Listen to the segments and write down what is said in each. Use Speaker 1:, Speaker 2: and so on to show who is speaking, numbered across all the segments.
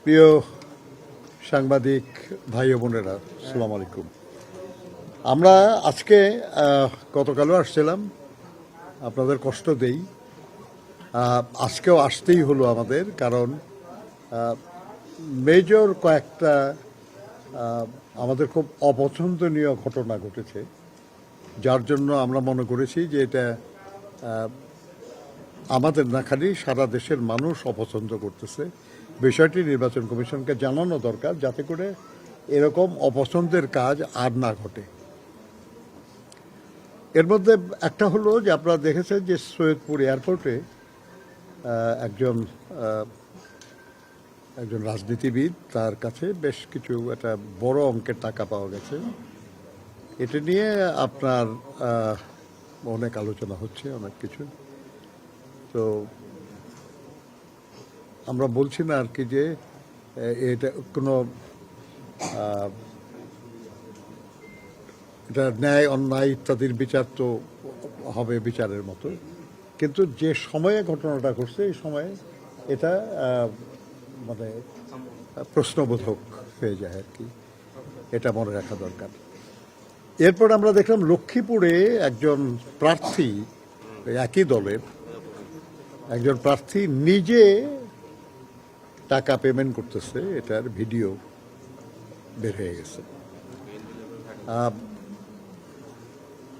Speaker 1: প্রিয় সাংবাদিক ভাই ও বোনেরা, আসসালামু আলাইকুম। আমরা আজকে গতকালও আসছিলাম, আপনাদের কষ্ট দেই। আজকেও আসতেই হলো আমাদের, কারণ মেজর কয়েকটা আমাদের খুব অপছন্দনীয় ঘটনা ঘটেছে, যার জন্য আমরা মনে করেছি যে এটা আমাদের না খালি সারা দেশের মানুষ অপছন্দ করতেছে। বিষয়টি নির্বাচন কমিশনকে জানানো দরকার, যাতে করে এরকম অপছন্দের কাজ আর না ঘটে। এর মধ্যে একটা হলো যে আপনারা দেখেছেন যে সৈয়দপুর এয়ারপোর্টে একজন রাজনীতিবিদ, তার কাছে বেশ কিছু একটা বড় অঙ্কের টাকা পাওয়া গেছে। এটা নিয়ে আপনার অনেক আলোচনা হচ্ছে, অনেক কিছু। তো আমরা বলছি না আর কি যে এটা কোনো এটা ন্যায় অন্যায় ইত্যাদির বিচার তো হবে বিচারের মতো, কিন্তু যে সময়ে ঘটনাটা ঘটছে এই সময়ে এটা মানে প্রশ্নবোধক হয়ে যায় আর কি, এটা মনে রাখা দরকার। এরপর আমরা দেখলাম লক্ষ্মীপুরে একজন প্রার্থী, একই দলের একজন প্রার্থী নিজে টাকা পেমেন্ট করতেছে, এটার ভিডিও বের হয়ে গেছে।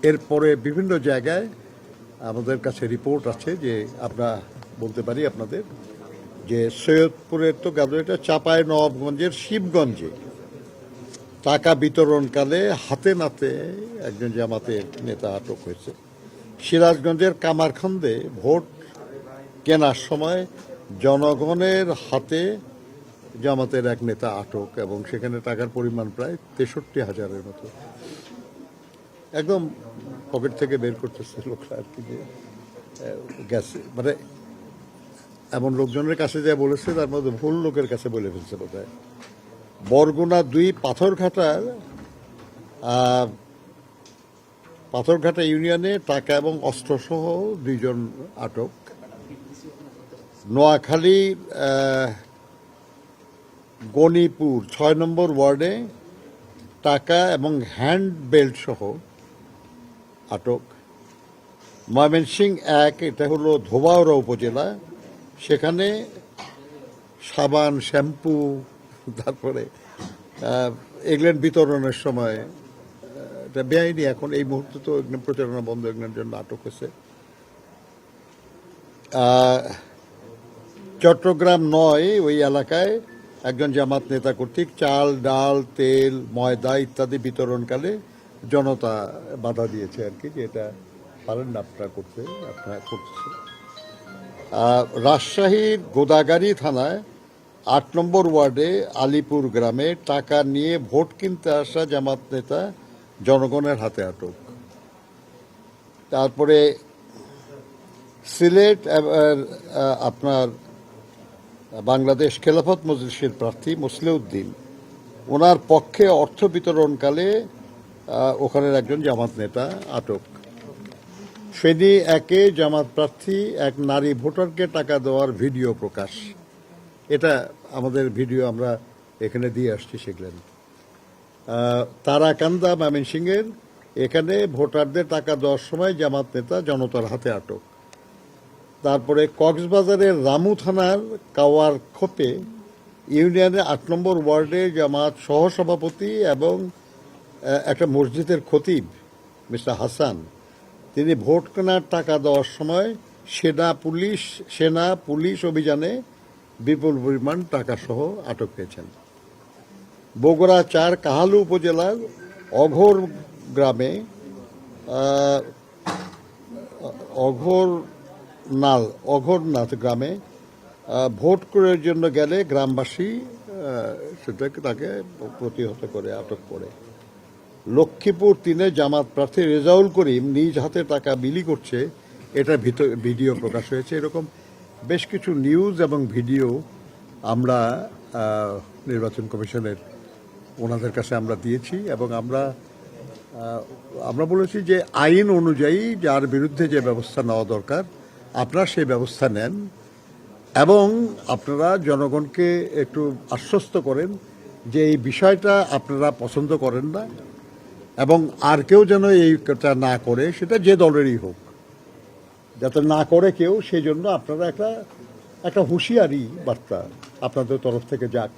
Speaker 1: এরপরে বিভিন্ন জায়গায় আমাদের কাছে রিপোর্ট আছে, যে আমরা বলতে পারি আপনাদের যে সৈয়দপুরের তো গেল, এটা চাঁপাইনবাবগঞ্জের শিবগঞ্জে টাকা বিতরণকালে হাতে নাতে একজন জামাতের নেতা আটক হয়েছে। সিরাজগঞ্জের কামারখন্দে ভোট কেনার সময় জনগণের হাতে জামাতের এক নেতা আটক, এবং সেখানে টাকার পরিমাণ প্রায় 63,000-এর মতো। একদম পকেট থেকে বের করতেছে লোকরা আর কি, যে গেছে, মানে এমন লোকজনের কাছে যা বলেছে তার মধ্যে ভুল লোকের কাছে বলে ফেলছে বোধহয়। বরগুনা 2 পাথরঘাটা ইউনিয়নে টাকা এবং অস্ত্রসহ 2 জন আটক। নোয়াখালী গণিপুর 6 নম্বর ওয়ার্ডে টাকা এবং হ্যান্ড বেল্ট সহ আটক। ময়মনসিংহ 1, এটা হলো ধোবাউড়া উপজেলা, সেখানে সাবান, শ্যাম্পু, তারপরে এগুলোর বিতরণের সময় এটা বেআইনি, এখন এই মুহূর্তে তো এগুলো প্রচারণা বন্ধ, এগুলোর জন্য আটক হয়েছে। চট্টগ্রাম 9, ওই এলাকায় একজন জামাত নেতা কর্তৃক চাল, ডাল, তেল, ময়দা ইত্যাদি বিতরণকালে জনতা বাধা দিয়েছে আর কি, যে এটা পারেন না আপনারা করতে, আপনারা করতেছে। রাজশাহীর গোদাগাড়ী থানায় 8 নম্বর ওয়ার্ডে আলিপুর গ্রামে টাকা নিয়ে ভোট কিনতে আসা জামাত নেতা জনগণের হাতে আটক। তারপরে সিলেট আপনার বাংলাদেশ খেলাফত মজলিসের প্রার্থী মুসলিউদ্দিন, ওনার পক্ষে অর্থ বিতরণকালে ওখানের একজন জামাত নেতা আটক। ফেনী 1-এ জামাত প্রার্থী এক নারী ভোটারকে টাকা দেওয়ার ভিডিও প্রকাশ, এটা আমাদের ভিডিও আমরা এখানে দিয়ে আসছি সেগুলো। তারাকান্দা ময়মনসিংহের, এখানে ভোটারদের টাকা দেওয়ার সময় জামাত নেতা জনতার হাতে আটক। তারপরে কক্সবাজারের রামু থানার কাওয়ার খোপে ইউনিয়নের 8 নম্বর ওয়ার্ডে জামাত সহসভাপতি এবং একটা মসজিদের খতিব মিস্টার হাসান, তিনি ভোট কেনার টাকা দেওয়ার সময় সেনা পুলিশ অভিযানে বিপুল পরিমাণ টাকা সহ আটক হয়েছেন। বগুড়া 4 কাহালু উপজেলার অঘরনাথ গ্রামে ভোট করার জন্য গেলে গ্রামবাসী তাকে প্রতিহত করে আটক করে। লক্ষ্মীপুর 3-এ জামাত প্রার্থী রেজাউল করিম নিজ হাতে টাকা বিলি করছে, এটা ভিডিও প্রকাশ হয়েছে। এরকম বেশ কিছু নিউজ এবং ভিডিও আমরা নির্বাচন কমিশনের ওনাদের কাছে আমরা দিয়েছি, এবং আমরা বলেছি যে আইন অনুযায়ী যার বিরুদ্ধে যে ব্যবস্থা নেওয়া দরকার আপনারা সেই ব্যবস্থা নেন। এবং আপনারা জনগণকে একটু আশ্বস্ত করেন যে এই বিষয়টা আপনারা পছন্দ করেন না, এবং আর কেউ যেন এইটা না করে, সেটা যে দলেরই হোক, যাতে না করে কেউ, সেই জন্য আপনারা একটা হুঁশিয়ারি বার্তা আপনাদের তরফ থেকে যাক।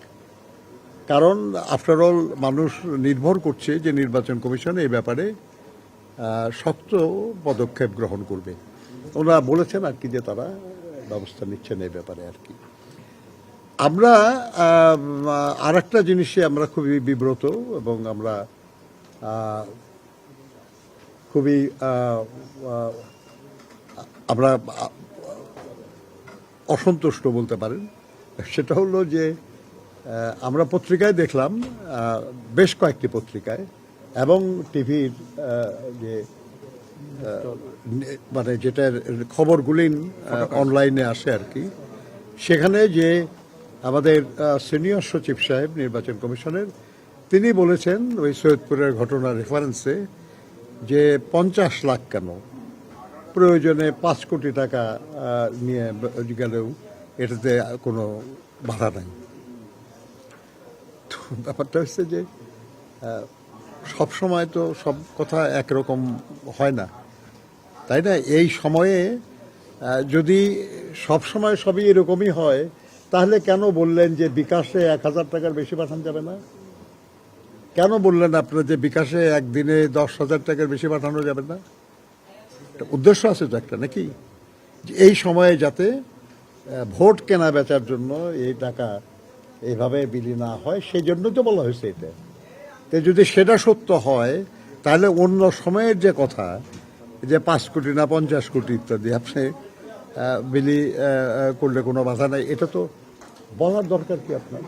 Speaker 1: কারণ আফটার অল মানুষ নির্ভর করছে যে নির্বাচন কমিশন এই ব্যাপারে শক্ত পদক্ষেপ গ্রহণ করবে। ওনারা বলেছেন আর কি যে তারা ব্যবস্থা নিচ্ছেন এই ব্যাপারে আর কি। আমরা আর একটা জিনিসে আমরা খুবই বিব্রত এবং আমরা খুবই আমরা অসন্তুষ্ট বলতে পারেন। সেটা হলো যে আমরা পত্রিকায় দেখলাম, বেশ কয়েকটি পত্রিকায় এবং টিভির যে মানে যেটার খবরগুলি অনলাইনে আসে আর কি, সেখানে যে আমাদের সিনিয়র সচিব সাহেব নির্বাচন কমিশনের, তিনি বলেছেন ওই সৈয়দপুরের ঘটনার রেফারেন্সে যে 50 লাখ কেন, প্রয়োজনে 5 কোটি টাকা নিয়ে গেলেও এটাতে কোনো বাধা নাই। তো ব্যাপারটা হচ্ছে যে সব সময় তো সব কথা একরকম হয় না, তাই না? এই সময়ে যদি সব সময় সবই এরকমই হয়, তাহলে কেন বললেন যে বিকাশে 1000 টাকার বেশি পাঠানো যাবে না? কেন বললেন আপনারা যে বিকাশে একদিনে 10,000 টাকার বেশি পাঠানো যাবে না? উদ্দেশ্য আছে তো একটা, নাকি? এই সময়ে যাতে ভোট কেনা বেচার জন্য এই টাকা এইভাবে বিলি না হয়, সেই জন্য তো বলা হয়েছে এটা। তো যদি সেটা সত্য হয়, তাহলে অন্য সময়ের যে কথা যে 5 কোটি না 50 কোটি ইত্যাদি আপনি বিলি করলে কোনো বাধা নাই, এটা তো বলার দরকার কি আপনার?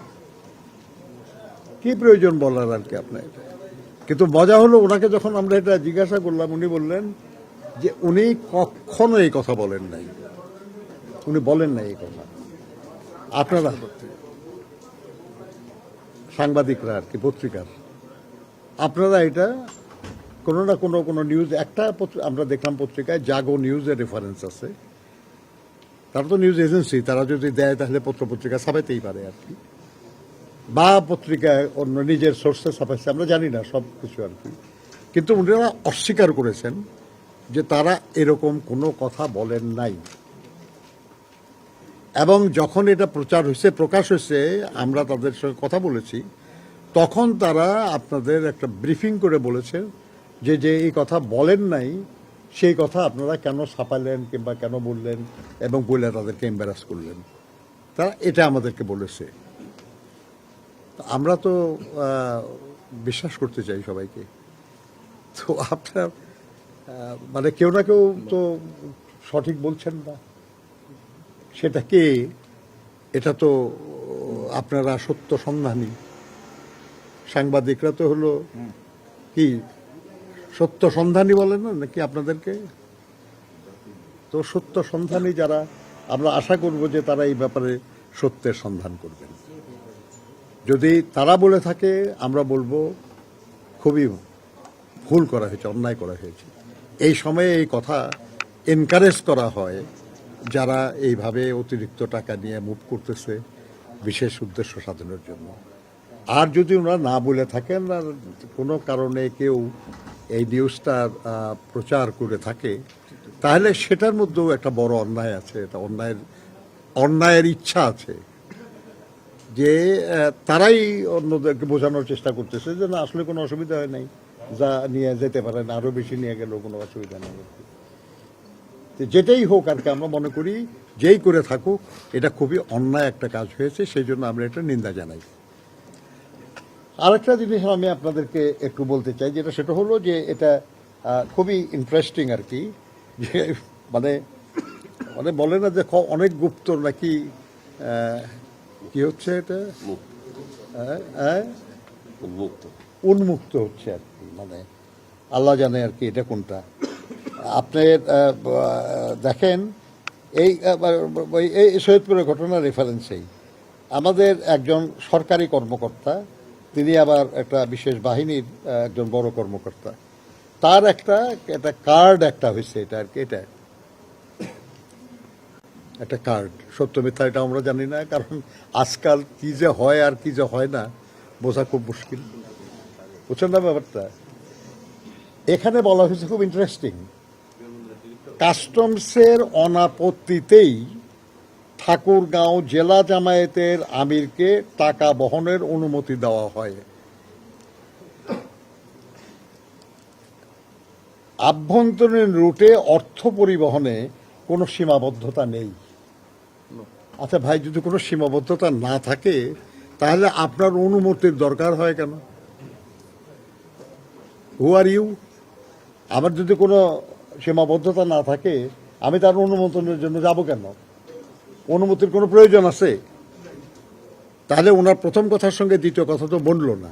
Speaker 1: কি প্রয়োজন বলার আর কি আপনার? কিন্তু মজা হলো, ওনাকে যখন আমরা এটা জিজ্ঞাসা করলাম, উনি বললেন যে উনি কখনো এই কথা বলেন নাই, উনি বলেন নাই এই কথা। আপনারা সাংবাদিকরা আর কি, পত্রিকার, আপনারা এটা কোনো না কোনো নিউজ, একটা আমরা দেখলাম পত্রিকায় জাগো নিউজের রেফারেন্স আছে, তারা তো নিউজ এজেন্সি, তারা যদি দেয় তাহলে পত্রিকা ছাপাইতেই পারে আর কি, বা পত্রিকায় অন্য নিজের সোর্সে ছাপাইছে, আমরা জানি না সব কিছু আর কি। কিন্তু ওনারা অস্বীকার করেছেন যে তারা এরকম কোনো কথা বলেন নাই। এবং যখন এটা প্রকাশ হয়েছে, আমরা তাদের সঙ্গে কথা বলেছি, তখন তারা আপনাদের একটা ব্রিফিং করে বলেছেন যে এই কথা বলেন নাই, সেই কথা আপনারা কেন ছাপালেন কিংবা কেন বললেন, এবং বলে তাদেরকে এম্বারাস করলেন। তারা এটা আমাদেরকে বলেছে। আমরা তো বিশ্বাস করতে চাই সবাইকে। তো আপনার মানে কেউ না কেউ তো সঠিক বলছেন না, সেটা কে? এটা তো আপনারা সত্য সন্ধানী সাংবাদিকরা তো হলো কি সত্য সন্ধানী বলে না নাকি আপনাদেরকে? তো সত্য সন্ধানী যারা, আমরা আশা করব যে তারা এই ব্যাপারে সত্যের সন্ধান করবেন। যদি তারা বলে থাকে, আমরা বলবো খুবই ভুল করা হয়েছে, অন্যায় করা হয়েছে। এই সময়ে এই কথা এনকারেজ করা হয় যারা এইভাবে অতিরিক্ত টাকা নিয়ে মুভ করতেছে বিশেষ উদ্দেশ্য সাধনের জন্য। আর যদি ওনারা না বলে থাকেন, আর কোনো কারণে কেউ এই নিউজটা প্রচার করে থাকে, তাহলে সেটার মধ্যেও একটা বড় অন্যায় আছে। এটা অন্যায়ের ইচ্ছা আছে, যে তারাই অন্যদেরকে বোঝানোর চেষ্টা করতেছে যে না, আসলে কোনো অসুবিধা হয় নাই, যা নিয়ে যেতে পারেন, আরও বেশি নিয়ে গেলেও কোনো অসুবিধা নেই। যেটাই হোক আর কি, আমরা মনে করি যেই করে থাকুক, এটা খুবই অন্যায় একটা কাজ হয়েছে, সেই জন্য আমরা এটা নিন্দা জানাই। আরেকটা জিনিস আমি আপনাদেরকে একটু বলতে চাই, যেটা সেটা হলো যে এটা খুবই ইন্টারেস্টিং আর কি, যে মানে মানে বলে না যে অনেক গুপ্ত নাকি কি হচ্ছে, এটা উন্মুক্ত হচ্ছে আর কি, মানে আল্লাহ জানে আর কি এটা কোনটা। আপনি দেখেন এই সৈয়দপুরের ঘটনার রেফারেন্সেই আমাদের একজন সরকারি কর্মকর্তা, তিনি আবার একটা বিশেষ বাহিনীর একজন বড় কর্মকর্তা, তার একটা কার্ড একটা হয়েছে, এটা আর কি, একটা কার্ড, সত্য মিথ্যা এটা আমরা জানি না, কারণ আজকাল কি যে হয় আর কি যে হয় না বোঝা খুব মুশকিল। বুঝছেন না ব্যাপারটা? এখানে বলা হয়েছে খুব ইন্টারেস্টিং, কাস্টমসের অনাপত্তিতেই ঠাকুরগাঁও জেলা জামায়াতের আমিরকে টাকা বহনের অনুমতি দেওয়া হয়। আভ্যন্তরীণ রুটে অর্থ পরিবহনে কোনো সীমাবদ্ধতা নেই। আচ্ছা ভাই, যদি কোনো সীমাবদ্ধতা না থাকে তাহলে আপনার অনুমতির দরকার হয় কেন? হু আর ইউ? আমার যদি কোনো সীমাবদ্ধতা না থাকে আমি তার অনুমোদনের জন্য যাব কেন? অনুমতির কোনো প্রয়োজন আছে? তাহলে ওনার প্রথম কথার সঙ্গে দ্বিতীয় কথা তো বলল না।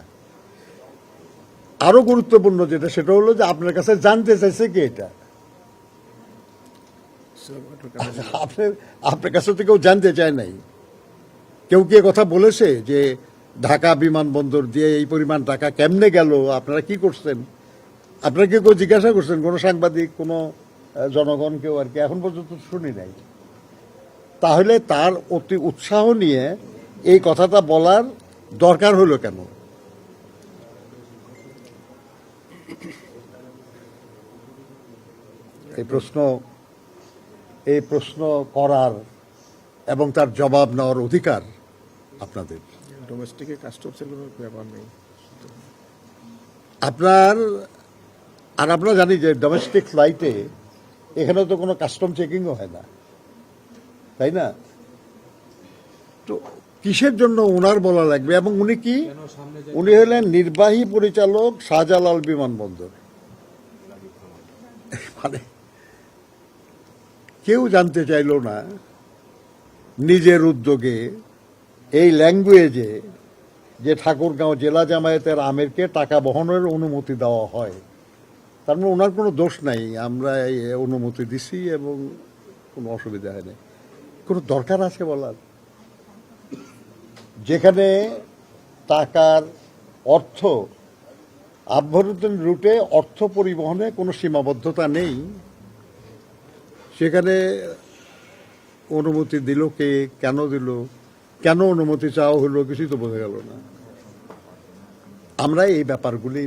Speaker 1: আরো গুরুত্বপূর্ণ যেটা, সেটা হলো যে আপনার কাছে জানতে চাইছে কি এটা? আপনার কাছে তো কেউ জানতে চায় নাই। কেউ কি কথা বলেছে যে ঢাকা বিমানবন্দর দিয়ে এই পরিমাণ টাকা কেমনে গেল, আপনারা কি করছেন? আপনারা কি কেউ জিজ্ঞাসা করছেন? কোনো সাংবাদিক, কোনো জনগণ, কেউ আর কি? এখন পর্যন্ত শুনি নাই। তাহলে তার অতি উৎসাহ নিয়ে এই কথাটা বলার দরকার হলো কেন? এই প্রশ্ন করার এবং তার জবাব নেওয়ার অধিকার আপনাদের।
Speaker 2: ডোমেস্টিকে কাস্টমসের কোনো ব্যাপার নেই
Speaker 1: আমরা জানি যে ডোমেস্টিক ফ্লাইটে এখানে তো কোনো কাস্টম চেকিংও হয় না, তাই না? তো কিসের জন্য ওনার বলা লাগবে? এবং উনি কি? উনি হলেন নির্বাহী পরিচালক শাহজালাল বিমানবন্দর। মানে কেউ জানতে চাইল না নিজের উদ্যোগে এই ল্যাঙ্গুয়েজে যে ঠাকুরগাঁও জেলা জামায়াতের আমিরকে টাকা বহনের অনুমতি দেওয়া হয়। তার মানে ওনার কোনো দোষ নাই, আমরা এই অনুমতি দিছি এবং কোনো অসুবিধা হয় না। কোনো দরকার আছে বলার? যেখানে টাকার অর্থ আভ্যন্তরীণ রুটে অর্থ পরিবহনে কোনো সীমাবদ্ধতা নেই, সেখানে অনুমতি দিল কে, কেন দিল, কেন অনুমতি চাওয়া হলো, কিছুই তো বোঝা গেল না। আমরা এই ব্যাপারগুলি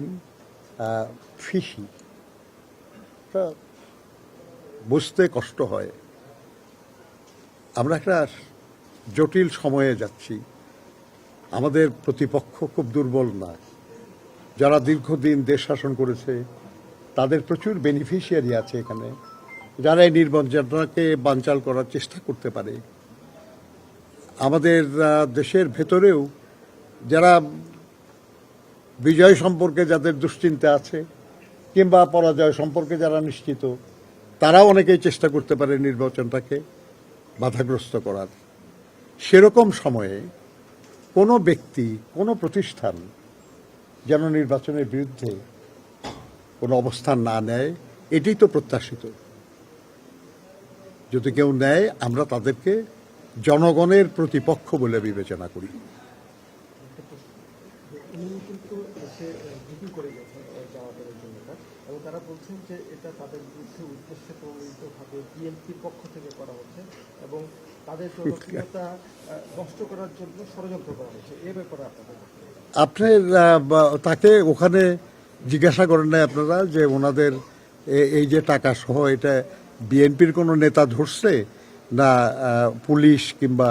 Speaker 1: ফিসি, বুঝতে কষ্ট হয়। আমরা একটা জটিল সময়ে যাচ্ছি। আমাদের প্রতিপক্ষ খুব দুর্বল না। যারা দীর্ঘদিন দেশ শাসন করেছে তাদের প্রচুর বেনিফিশিয়ারি আছে এখানে, যারা এই নির্বাচনটাকে বানচাল করার চেষ্টা করতে পারে। আমাদের দেশের ভেতরেও যারা বিজয় সম্পর্কে যাদের দুশ্চিন্তা আছে কিংবা পরাজয় সম্পর্কে যারা নিশ্চিত, তারাও অনেকেই চেষ্টা করতে পারে নির্বাচনটাকে বাধাগ্রস্ত করার। সেরকম সময়ে কোনো ব্যক্তি, কোনো প্রতিষ্ঠান যেন নির্বাচনের বিরুদ্ধে কোনো অবস্থান না নেয়, এটাই তো প্রত্যাশিত। যদি কেউ নেয়, আমরা তাদেরকে জনগণের প্রতিপক্ষ বলে বিবেচনা করি।
Speaker 3: এবং তারা বলছেন যে এটা তাদের বিরুদ্ধে উদ্দেশ্যে প্রণোদিতভাবে বিএনপির পক্ষ থেকে করা হচ্ছে এবং তাদের জনপ্রিয়তা নষ্ট করার জন্য ষড়যন্ত্র করা হচ্ছে। এ ব্যাপারে
Speaker 1: আপনার তাকে ওখানে জিজ্ঞাসা করেন নাই আপনারা যে ওনাদের এই যে টাকা সহ এটা বিএনপির কোনো নেতা ধরছে না পুলিশ কিংবা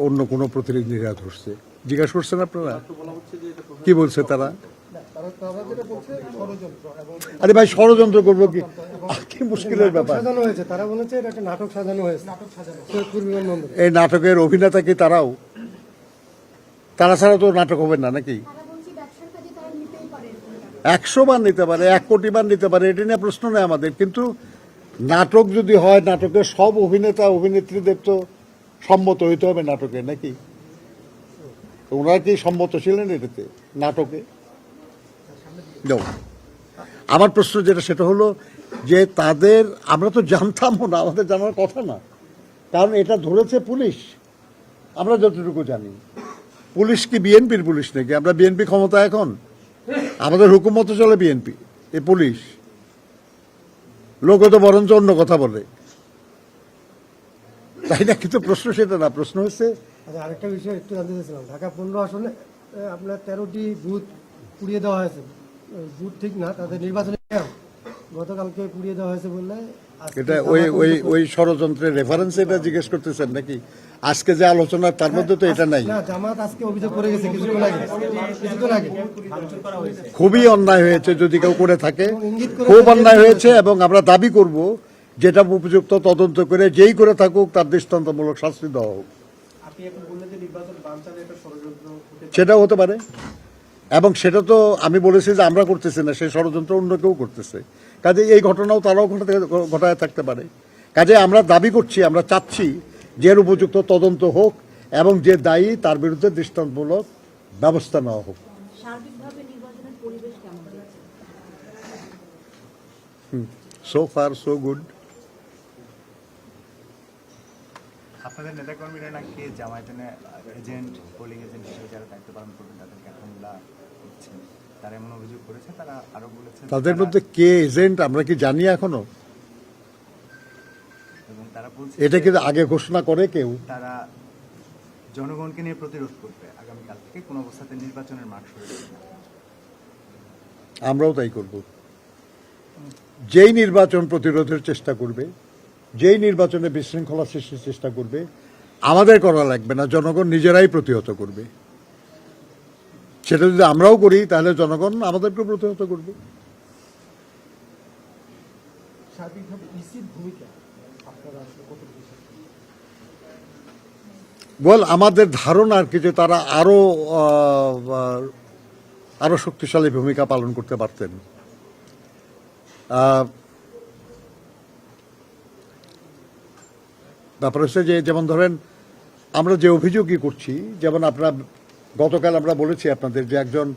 Speaker 1: অন্য কোনো প্রতিনিধিরা ধরছে? জিজ্ঞাসা করছেন আপনারা? কি বলছে তারা? আরে ভাই, ষড়যন্ত্র করবো কি মুশকিলের ব্যাপার?
Speaker 3: তারা বলেছে এটা একটা নাটক সাজানো হয়েছে।
Speaker 1: এই নাটকের অভিনেতা কি তারাও? তারা ছাড়া তো নাটক হবে না নাকি? 100 বার নিতে পারে, 1 কোটি বার নিতে পারে, এটা নিয়ে প্রশ্ন নেই আমাদের। কিন্তু নাটক যদি হয়, নাটকের সব অভিনেতা অভিনেত্রীদের তো সম্মত হইতে হবে নাটকে, নাকি? ওনারা কি সম্মত ছিলেন এটাতে, নাটকে? আমার প্রশ্ন যেটা, সেটা হলো যে তাদের, আমরা তো জানতামও না, আমাদের জানার কথা না, কারণ এটা ধরেছে পুলিশ। আমরা যতটুকু জানি, পুলিশ কি বিএনপির পুলিশ নাকি? আমরা বিএনপি ক্ষমতা এখন, আমাদের হুকুম মতো চলে বিএনপি, এই পুলিশ। লোক তো বরঞ্চ অন্য কথা বলে। তাই না? কিন্তু প্রশ্ন সেটা না, প্রশ্ন হচ্ছে
Speaker 4: আচ্ছা, আরেকটা বিষয় একটু জানতে চাইছিলাম। ঢাকা 15 আসনে আপনার 13টি বুথ পুড়িয়ে দেওয়া হয়েছে। বুথ ঠিক না, তাদের নির্বাচনী ক্যাম্প গতকালকে পুড়িয়ে দেওয়া হয়েছে বললে আজকে
Speaker 1: এটা ওই ষড়যন্ত্রের রেফারেন্স এটা জিজ্ঞেস করতেছেন নাকি? আজকে যে আলোচনা তার মধ্যে তো এটা নাই।
Speaker 4: না, জামাত আজকে অভিযোগ করে গেছে কিছুক্ষণ আগে।
Speaker 1: খুবই অন্যায় হয়েছে যদি কেউ করে থাকে,
Speaker 4: ইঙ্গিত করে
Speaker 1: খুব অন্যায় হয়েছে, এবং আমরা দাবি করব যেটা উপযুক্ত তদন্ত করে যেই করে থাকুক তার দৃষ্টান্তমূলক শাস্তি দেওয়া হোক।
Speaker 3: আপনি এখন বললেন যে নির্বাচন বানচালের একটা ষড়যন্ত্র হতে
Speaker 1: সেটাও হতে পারে, এবং সেটা তো আমি বলেছি যে আমরা করতেছি না, সেই ষড়যন্ত্র অন্য কেউ করতেছে। কাজে এই ঘটনাও তারাও ঘটায় থাকতে পারে। কাজে আমরা দাবি করছি, আমরা চাচ্ছি যে এর উপযুক্ত তদন্ত হোক এবং যে দায়ী তার বিরুদ্ধে দৃষ্টান্তমূলক ব্যবস্থা নেওয়া হোক।
Speaker 5: সার্বিকভাবে নির্বাচনের পরিবেশ কেমন রয়েছে?
Speaker 1: So far so good.
Speaker 6: আপনাদের নেতাকর্মীরা নাকি জামায়াতের এজেন্ট, পোলিং এজেন্ট হিসেবে যারা দায়িত্ব পালন করবেন তাদেরকে হামলা করছেন, তারা এমন অভিযোগ করেছে। তারা আরো বলেছেন
Speaker 1: তাদের মধ্যে কে এজেন্ট আমরা কি জানি এখনো?
Speaker 6: এবং তারা বলছে
Speaker 1: এটা কিন্তু আগে ঘোষণা করে কেউ?
Speaker 6: তারা জনগণকে নিয়ে প্রতিরোধ করবে আগামীকাল থেকে, কোনো অবস্থাতে নির্বাচনের মাঠ সরে যাবে না।
Speaker 1: আমরাও তাই করব। যেই নির্বাচন প্রতিরোধের চেষ্টা করবে, যেই নির্বাচনে বিশৃঙ্খলা সৃষ্টির চেষ্টা করবে, আমাদের করা লাগবে না, জনগণ নিজেরাই প্রতিহত করবে। সেটা যদি আমরাও করি তাহলে জনগণ আমাদেরকে প্রতিহত করবে।
Speaker 3: সার্বিকভাবে ইসির ভূমিকা আপনারা আসলে কতটুকু?
Speaker 1: বল আমাদের ধারণা আর কি যে তারা আরো শক্তিশালী ভূমিকা পালন করতে পারতেন। ব্যাপার হচ্ছে যে যেমন ধরেন আমরা যে অভিযোগই করছি, যেমন আপনার গতকাল আমরা বলেছি আপনাদের যে একজন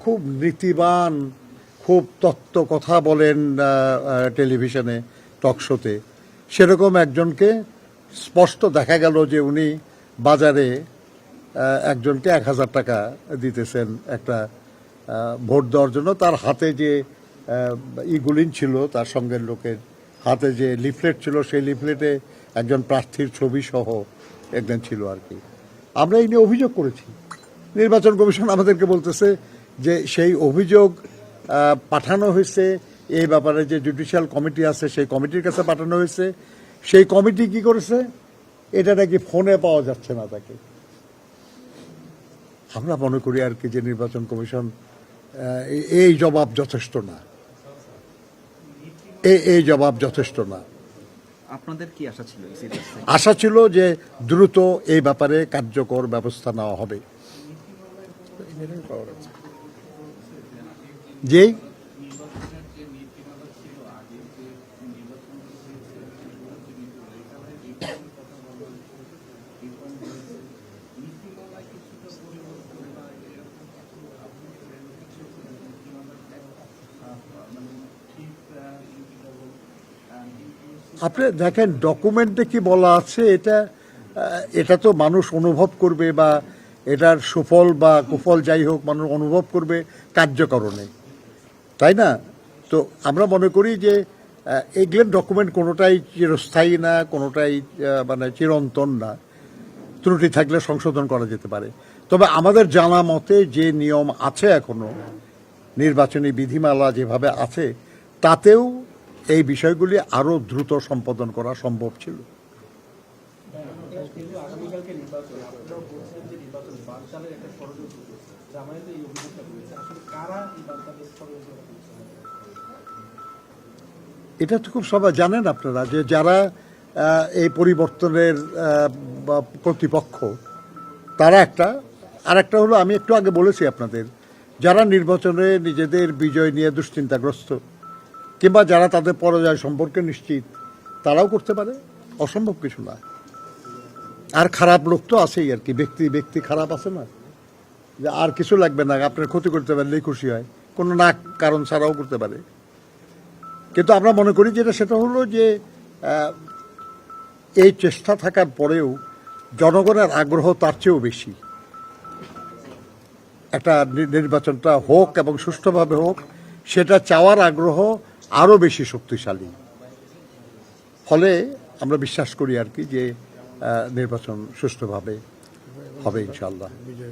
Speaker 1: খুব নীতিবান, খুব তত্ত্ব কথা বলেন টেলিভিশনে টক শোতে, সেরকম একজনকে স্পষ্ট দেখা গেল যে উনি বাজারে একজনকে 1000 টাকা দিতেছেন একটা ভোট দেওয়ার জন্য। তার হাতে যে ইগুলিন ছিল, তার সঙ্গের লোকের হাতে যে লিফলেট ছিল, সেই লিফলেটে একজন প্রার্থীর ছবি সহ একজন ছিল আর কি। আমরা এই নিয়ে অভিযোগ করেছি। নির্বাচন কমিশন আমাদেরকে বলতেছে যে সেই অভিযোগ পাঠানো হয়েছে, এই ব্যাপারে যে জুডিশিয়াল কমিটি আছে সেই কমিটির কাছে পাঠানো হয়েছে। সেই কমিটি কি করেছে? এটা নাকি ফোনে পাওয়া যাচ্ছে না তাকে। আমরা মনে করি আর কি যে নির্বাচন কমিশন এই জবাব যথেষ্ট না, এই জবাব যথেষ্ট না।
Speaker 7: আপনাদের কি আশা ছিল?
Speaker 1: আশা ছিল যে দ্রুত এই ব্যাপারে কার্যকর ব্যবস্থা নেওয়া হবে।
Speaker 2: পাওয়ার আছে।
Speaker 1: যেই আপনি দেখেন ডকুমেন্টে কি বলা আছে, এটা তো মানুষ অনুভব করবে, বা এটার সুফল বা কুফল যাই হোক মানুষ অনুভব করবে কার্যকরণে, তাই না? তো আমরা মনে করি যে এগুলো ডকুমেন্ট কোনোটাই চিরস্থায়ী না, কোনোটাই মানে চিরন্তন না। ত্রুটি থাকলে সংশোধন করা যেতে পারে। তবে আমাদের জানা মতে যে নিয়ম আছে এখনো, নির্বাচনী বিধিমালা যেভাবে আছে, তাতেও এই বিষয়গুলি আরো দ্রুত সম্পাদন করা সম্ভব ছিল।
Speaker 3: কিন্তু আগামীকালকে নির্বাচন, আপনারাও বলছেন যে নির্বাচন বানচালের একটা ষড়যন্ত্র করছে, জামায়াতে এই অভিযোগটা করেছে। আসলে কারা এই বানচালের ষড়যন্ত্র করছে?
Speaker 1: এটা তো খুব সবাই জানেন আপনারা যে যারা এই পরিবর্তনের প্রতিপক্ষ, তারা একটা, আর একটা হলো আমি একটু আগে বলেছি আপনাদের, যারা নির্বাচনে নিজেদের বিজয় নিয়ে দুশ্চিন্তাগ্রস্ত, কিংবা যারা তাদের পরাজয় সম্পর্কে নিশ্চিত, তারাও করতে পারে, অসম্ভব কিছু না। আর খারাপ লোক তো আছেই আর কি, ব্যক্তি খারাপ আছে না, যে আর কিছু লাগবে না, আপনার ক্ষতি করতে পারলেই খুশি হয়, কোনো না কারণ ছাড়াও করতে পারে। কিন্তু আমরা মনে করি যেটা সেটা হলো যে এই চেষ্টা থাকার পরেও জনগণের আগ্রহ তার চেয়েও বেশি, একটা নির্বাচনটা হোক এবং সুষ্ঠুভাবে হোক, সেটা চাওয়ার আগ্রহ আরো বেশি শক্তিশালী। ফলে আমরা বিশ্বাস করি আর কি যে নির্বাচন সুষ্ঠুভাবে হবে ইনশাল্লাহ।
Speaker 2: বিজয়